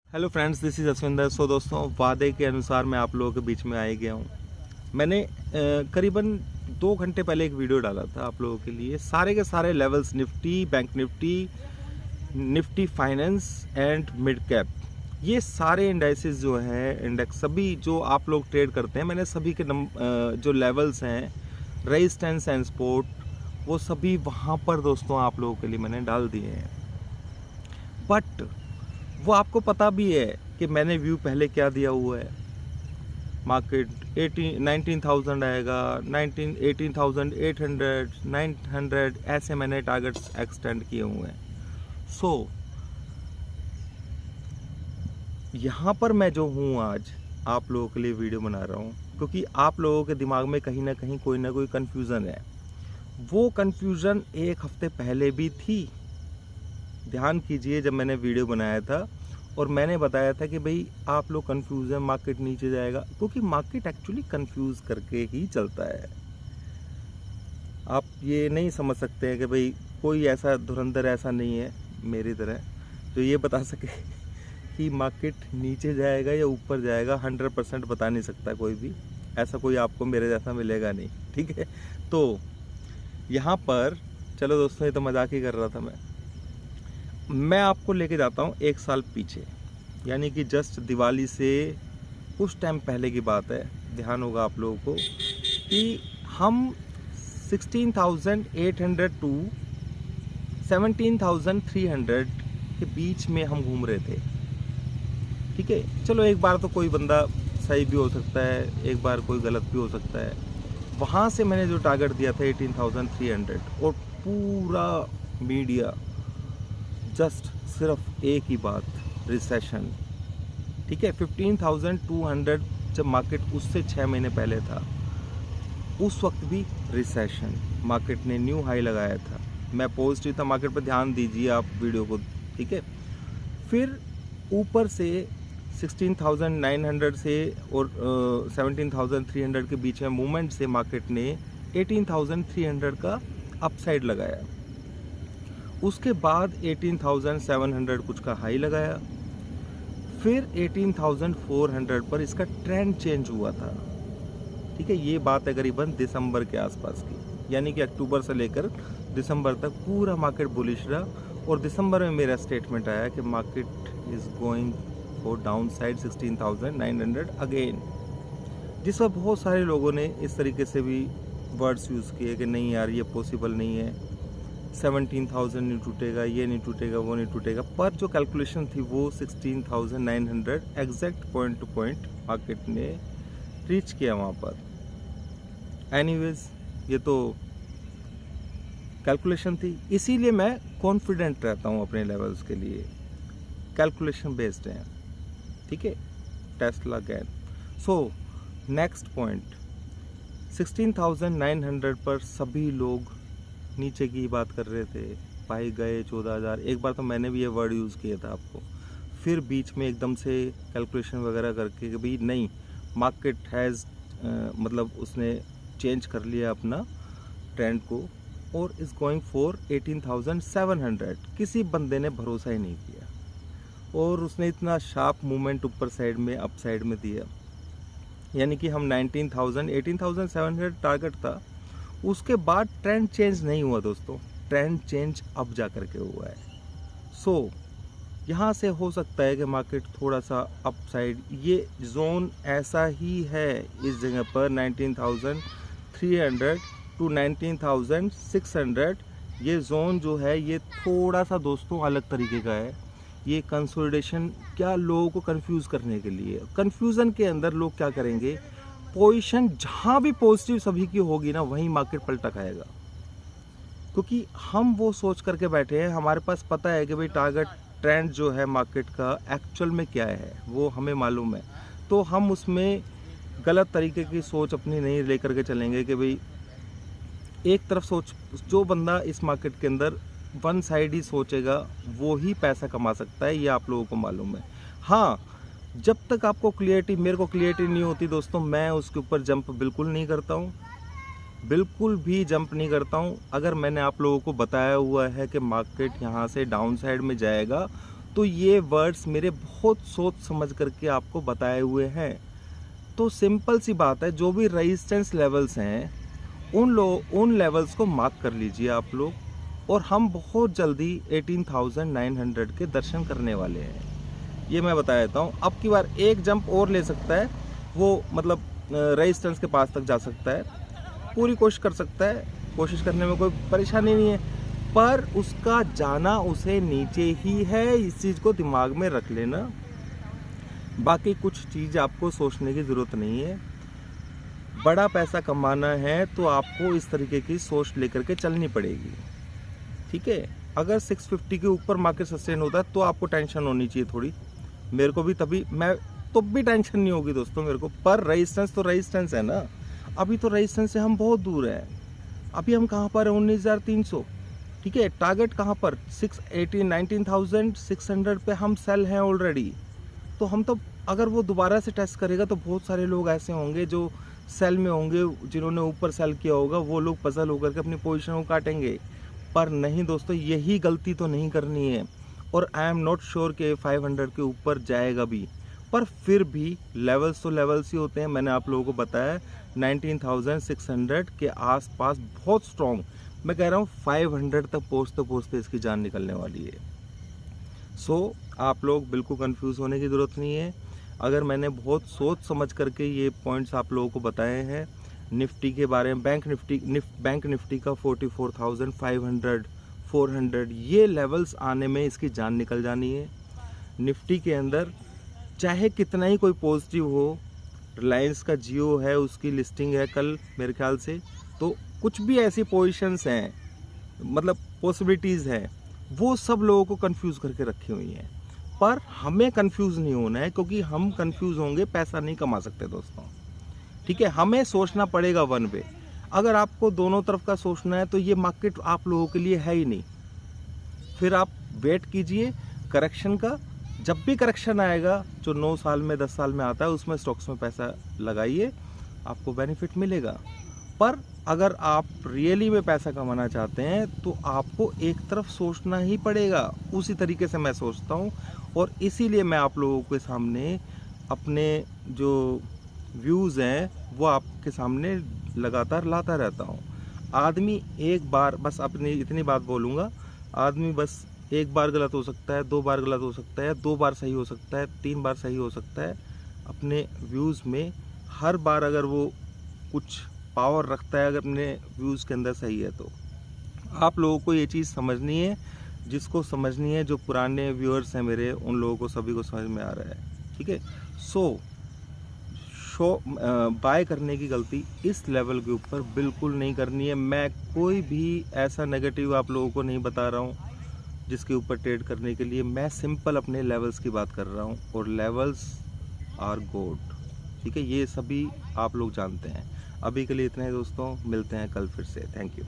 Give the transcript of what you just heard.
Hello friends, this is Aswinder. So दोस्तों, वादे के अनुसार मैं आप लोगों के बीच में आ ही गया हूँ। मैंने करीबन 2 घंटे पहले एक वीडियो डाला था आप लोगों के लिए। सारे के सारे levels, Nifty, bank Nifty, Nifty finance and mid cap, ये सारे इंडाइसेस जो हैं, इंडेक्स सभी जो आप लोग ट्रेड करते हैं, मैंने सभी के जो लेवल्स हैं, रेजिस्टेंस एंड सपोर्ट, वो सभी वहाँ पर दोस्तों आप लोगों के लिए मैंने डाल दिए हैं। बट वो आपको पता भी है कि मैंने व्यू पहले क्या दिया हुआ है। मार्केट 19,000 आएगा, 18,800, 900, ऐसे मैंने टारगेट्स एक्सटेंड किए हुए हैं। सो यहाँ पर मैं जो हूँ आज आप लोगों के लिए वीडियो बना रहा हूँ, क्योंकि आप लोगों के दिमाग में कहीं ना कहीं कोई ना कोई कन्फ्यूज़न है। वो कन्फ्यूज़न एक हफ्ते पहले भी थी। ध्यान कीजिए, जब मैंने वीडियो बनाया था और मैंने बताया था कि भाई आप लोग कंफ्यूज हैं, मार्केट नीचे जाएगा, क्योंकि मार्केट एक्चुअली कंफ्यूज करके ही चलता है। आप ये नहीं समझ सकते हैं कि भाई कोई ऐसा धुरंधर ऐसा नहीं है मेरी तरह जो ये बता सके कि मार्केट नीचे जाएगा या ऊपर जाएगा। 100% बता नहीं सकता कोई भी, ऐसा कोई आपको मेरे जैसा मिलेगा नहीं, ठीक है। तो यहाँ पर चलो दोस्तों, ये तो मजाक ही कर रहा था मैं आपको लेके जाता हूँ 1 साल पीछे, यानी कि जस्ट दिवाली से कुछ टाइम पहले की बात है। ध्यान होगा आप लोगों को कि हम 16,800 टू 17,300 के बीच में हम घूम रहे थे, ठीक है। चलो, एक बार तो कोई बंदा सही भी हो सकता है, एक बार कोई गलत भी हो सकता है। वहाँ से मैंने जो टारगेट दिया था 18,300, और पूरा मीडिया जस्ट सिर्फ एक ही बात, रिसेशन, ठीक है। 15,200 जब मार्केट उससे 6 महीने पहले था, उस वक्त भी रिसेशन, मार्केट ने न्यू हाई लगाया था। मैं पॉजिटिव था मार्केट पर, ध्यान दीजिए आप वीडियो को, ठीक है। फिर ऊपर से 16,900 से और 17,300 के बीच में मूवमेंट से मार्केट ने 18,300 का अपसाइड लगाया। उसके बाद 18,700 कुछ का हाई लगाया, फिर 18,400 पर इसका ट्रेंड चेंज हुआ था, ठीक है। ये बात है करीबन दिसंबर के आसपास की, यानी कि अक्टूबर से लेकर दिसंबर तक पूरा मार्केट बुलिश रहा। और दिसंबर में मेरा स्टेटमेंट आया कि market is going for down side 16,900 again, जिस पर बहुत सारे लोगों ने इस तरीके से भी वर्ड्स यूज़ किए कि नहीं यार, ये पॉसिबल नहीं है, 17,000 नहीं टूटेगा, ये नहीं टूटेगा, वो नहीं टूटेगा। पर जो कैलकुलेशन थी वो 16,900 exact point two point market ने रीच किया वहाँ पर। एनीवेज, ये तो कैलकुलेशन थी, इसीलिए मैं कॉन्फिडेंट रहता हूँ अपने लेवल्स के लिए। कैलकुलेशन बेस्ड है, ठीक है। Tesla gain. So next point, 16,900 पर सभी लोग नीचे की बात कर रहे थे, पाए गए 14,000। एक बार तो मैंने भी ये वर्ड यूज़ किया था आपको। फिर बीच में एकदम से कैलकुलेशन वगैरह करके कि भाई नहीं, मार्केट हैज़ मतलब उसने चेंज कर लिया अपना ट्रेंड को और इज़ गोइंग फॉर 18,700। किसी बंदे ने भरोसा ही नहीं किया और उसने इतना शार्प मूवमेंट ऊपर साइड में, अप साइड में दिया, यानी कि हम 19,000 18,700 टारगेट था। उसके बाद ट्रेंड चेंज नहीं हुआ दोस्तों, ट्रेंड चेंज अब जा करके हुआ है। सो यहाँ से हो सकता है कि मार्केट थोड़ा सा अप साइड, ये जोन ऐसा ही है इस जगह पर 19,300 टू 19,600। ये जोन जो है ये थोड़ा सा दोस्तों अलग तरीके का है। ये कंसोलिडेशन, क्या लोगों को कंफ्यूज करने के लिए, कंफ्यूजन के अंदर लोग क्या करेंगे, पोजीशन जहाँ भी पॉजिटिव सभी की होगी ना, वहीं मार्केट पलटा खाएगा। क्योंकि हम वो सोच करके बैठे हैं, हमारे पास पता है कि भाई टारगेट ट्रेंड जो है मार्केट का एक्चुअल में क्या है वो हमें मालूम है। तो हम उसमें गलत तरीके की सोच अपनी नहीं लेकर के चलेंगे कि भाई एक तरफ सोच। जो बंदा इस मार्केट के अंदर वन साइड ही सोचेगा वो ही पैसा कमा सकता है, ये आप लोगों को मालूम है। हाँ, जब तक आपको क्लियरिटी, मेरे को क्लियरिटी नहीं होती दोस्तों, मैं उसके ऊपर जंप बिल्कुल नहीं करता हूँ, बिल्कुल भी जंप नहीं करता हूँ। अगर मैंने आप लोगों को बताया हुआ है कि मार्केट यहाँ से डाउन साइड में जाएगा तो ये वर्ड्स मेरे बहुत सोच समझ करके आपको बताए हुए हैं। तो सिंपल सी बात है, जो भी रेजिस्टेंस लेवल्स हैं उन लेवल्स को मार्क कर लीजिए आप लोग, और हम बहुत जल्दी 18,900 के दर्शन करने वाले हैं। ये मैं बता देता हूँ। अब की बार एक जंप और ले सकता है वो, मतलब रेजिस्टेंस के पास तक जा सकता है, पूरी कोशिश कर सकता है, कोशिश करने में कोई परेशानी नहीं है, पर उसका जाना उसे नीचे ही है। इस चीज़ को दिमाग में रख लेना। बाकी कुछ चीज़ आपको सोचने की ज़रूरत नहीं है। बड़ा पैसा कमाना है तो आपको इस तरीके की सोच लेकर के चलनी पड़ेगी, ठीक है। अगर 650 के ऊपर मार्केट सस्टेन होता है तो आपको टेंशन होनी चाहिए थोड़ी, मेरे को भी, तभी मैं तो भी टेंशन नहीं होगी दोस्तों मेरे को। पर रेजिस्टेंस तो रेजिस्टेंस है ना, अभी तो रेजिस्टेंस से हम बहुत दूर हैं। अभी हम कहाँ पर हैं? 19,300, ठीक है। टारगेट कहाँ पर? 19,600 पे हम सेल हैं ऑलरेडी। तो हम तो, अगर वो दोबारा से टेस्ट करेगा तो बहुत सारे लोग ऐसे होंगे जो सेल में होंगे, जिन्होंने ऊपर सेल किया होगा, वो लोग पजल होकर के अपनी पोजीशन को काटेंगे। पर नहीं दोस्तों, यही गलती तो नहीं करनी है। और आई एम नॉट श्योर कि 500 के ऊपर जाएगा भी, पर फिर भी लेवल्स तो लेवल्स ही होते हैं। मैंने आप लोगों को बताया 19,600 के आसपास बहुत स्ट्रॉन्ग, मैं कह रहा हूँ 500 तक पहुँचते पहुँचते इसकी जान निकलने वाली है। सो आप लोग बिल्कुल कंफ्यूज होने की ज़रूरत नहीं है। अगर मैंने बहुत सोच समझ करके ये पॉइंट्स आप लोगों को बताए हैं निफ्टी के बारे में, बैंक निफ्टी का 44,500 400 ये लेवल्स आने में इसकी जान निकल जानी है। निफ्टी के अंदर चाहे कितना ही कोई पॉजिटिव हो, रिलायंस का जियो है, उसकी लिस्टिंग है कल मेरे ख्याल से, तो कुछ भी ऐसी पोजीशंस हैं, मतलब पॉसिबिलिटीज़ हैं, वो सब लोगों को कंफ्यूज करके रखी हुई हैं। पर हमें कंफ्यूज नहीं होना है, क्योंकि हम कंफ्यूज होंगे पैसा नहीं कमा सकते दोस्तों, ठीक है। हमें सोचना पड़ेगा वन वे। अगर आपको दोनों तरफ का सोचना है तो ये मार्केट आप लोगों के लिए है ही नहीं। फिर आप वेट कीजिए करेक्शन का। जब भी करेक्शन आएगा, जो 9 साल में 10 साल में आता है, उसमें स्टॉक्स में पैसा लगाइए, आपको बेनिफिट मिलेगा। पर अगर आप रियली में पैसा कमाना चाहते हैं तो आपको एक तरफ सोचना ही पड़ेगा। उसी तरीके से मैं सोचता हूँ, और इसीलिए मैं आप लोगों के सामने अपने जो व्यूज़ हैं वो आपके सामने लगातार लाता रहता हूँ। आदमी एक बार, बस अपनी इतनी बात बोलूँगा, आदमी बस एक बार गलत हो सकता है, 2 बार गलत हो सकता है, 2 बार सही हो सकता है, 3 बार सही हो सकता है। अपने व्यूज़ में हर बार अगर वो कुछ पावर रखता है, अगर अपने व्यूज़ के अंदर सही है, तो आप लोगों को ये चीज़ समझनी है। जिसको समझनी है, जो पुराने व्यूअर्स हैं मेरे, उन लोगों को सभी को समझ में आ रहा है, ठीक है। सो बाय करने की गलती इस लेवल के ऊपर बिल्कुल नहीं करनी है। मैं कोई भी ऐसा नेगेटिव आप लोगों को नहीं बता रहा हूँ जिसके ऊपर ट्रेड करने के लिए। मैं सिंपल अपने लेवल्स की बात कर रहा हूँ, और लेवल्स आर गोड, ठीक है। ये सभी आप लोग जानते हैं। अभी के लिए इतना ही दोस्तों, मिलते हैं कल फिर से। Thank you.